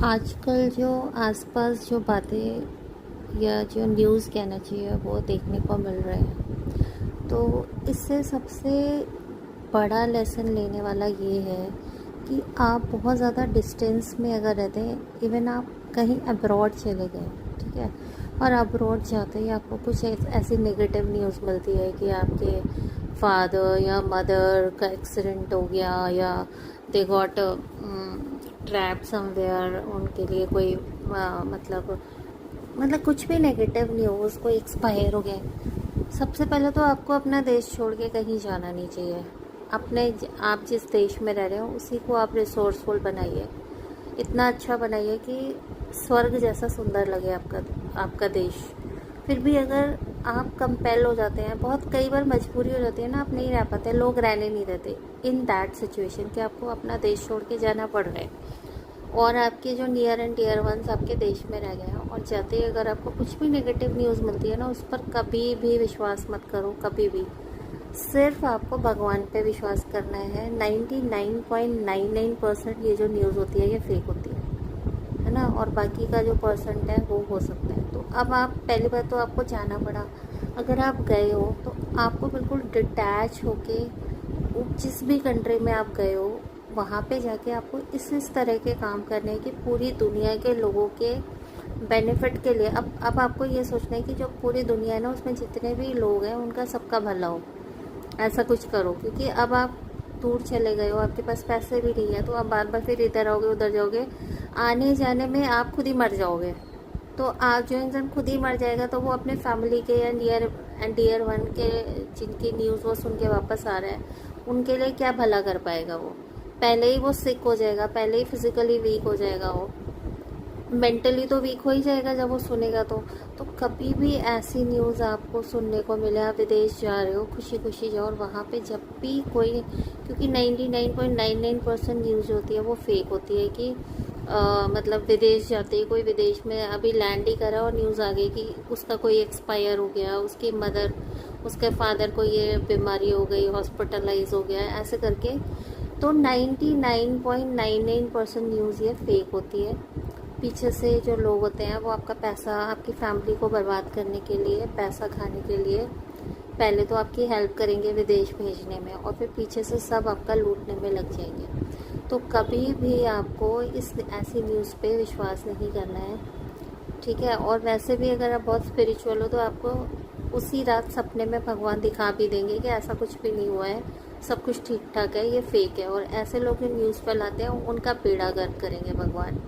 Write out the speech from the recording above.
आजकल जो आसपास जो बातें या जो न्यूज़ कहना चाहिए वो देखने को मिल रहे हैं, तो इससे सबसे बड़ा लेसन लेने वाला ये है कि आप बहुत ज़्यादा डिस्टेंस में अगर रहते हैं, इवन आप कहीं अब्रॉड चले गए, ठीक है, और अब्रॉड जाते ही आपको कुछ ऐसी नेगेटिव न्यूज़ मिलती है कि आपके फादर या मदर का एक्सीडेंट हो गया, या दे गॉट ट्रैप समवेयर, उनके लिए कोई मतलब कुछ भी नेगेटिव न्यूज़, कोई एक्सपायर हो गया। सबसे पहले तो आपको अपना देश छोड़ के कहीं जाना नहीं चाहिए। आप जिस देश में रह रहे हो उसी को आप रिसोर्सफुल बनाइए, इतना अच्छा बनाइए कि स्वर्ग जैसा सुंदर लगे आपका देश। फिर भी अगर आप कंपेल हो जाते हैं, बहुत कई बार मजबूरी हो जाती है ना, आप नहीं रह पाते, लोग रहने नहीं देते इन दैट सिचुएशन कि आपको अपना देश छोड़ के जाना पड़ रहा है, और आपके जो नियर एंड डियर वंस आपके देश में रह गए हैं, और जाते ही अगर आपको कुछ भी नेगेटिव न्यूज़ मिलती है ना, उस पर कभी भी विश्वास मत करो, कभी भी। सिर्फ आपको भगवान पे विश्वास करना है। 99.99% ये जो न्यूज़ होती है ये फेक होती है ना, और बाकी का जो परसेंट है वो हो सकता है। तो अब आप पहली बार तो आपको जाना पड़ा, अगर आप गए हो तो आपको बिल्कुल डिटैच होके जिस भी कंट्री में आप गए हो वहाँ पे जाके आपको इस तरह के काम करने हैं कि पूरी दुनिया के लोगों के बेनिफिट के लिए। अब आपको ये सोचना है कि जो पूरी दुनिया है ना, उसमें जितने भी लोग हैं उनका सबका भला हो, ऐसा कुछ करो। क्योंकि अब आप दूर चले गए हो, आपके पास पैसे भी नहीं है, तो आप बार बार फिर इधर आओगे उधर जाओगे, आने जाने में आप खुद ही मर जाओगे। तो आप जो इंसान खुद ही मर जाएगा तो वो अपने फैमिली के या नियर एंड डियर वन के जिनकी न्यूज़ वो सुन के वापस आ रहा है, उनके लिए क्या भला कर पाएगा। वो पहले ही वो सिक हो जाएगा, पहले ही फिजिकली वीक हो जाएगा, वो मेंटली तो वीक हो ही जाएगा जब वो सुनेगा। तो कभी भी ऐसी न्यूज़ आपको सुनने को मिले, आप विदेश जा रहे हो, खुशी खुशी जाओ, और वहाँ पे जब भी कोई, क्योंकि 99.99% न्यूज़ होती है वो फेक होती है कि मतलब विदेश जाते ही कोई विदेश में अभी लैंड ही करा और न्यूज़ आ गई कि उसका कोई एक्सपायर हो गया, उसकी मदर, उसके फादर को ये बीमारी हो गई, हॉस्पिटलाइज हो गया, ऐसे करके। तो 99.99% न्यूज़ ये फेक होती है। पीछे से जो लोग होते हैं वो आपका पैसा, आपकी फैमिली को बर्बाद करने के लिए, पैसा खाने के लिए पहले तो आपकी हेल्प करेंगे विदेश भेजने में, और फिर पीछे से सब आपका लूटने में लग जाएंगे। तो कभी भी आपको ऐसी न्यूज़ पे विश्वास नहीं करना है, ठीक है। और वैसे भी अगर आप बहुत स्पिरिचुअल हो तो आपको उसी रात सपने में भगवान दिखा भी देंगे कि ऐसा कुछ भी नहीं हुआ है, सब कुछ ठीक ठाक है, ये फेक है। और ऐसे लोग जो न्यूज़ फैलाते हैं उनका बेड़ा गर्क करेंगे भगवान।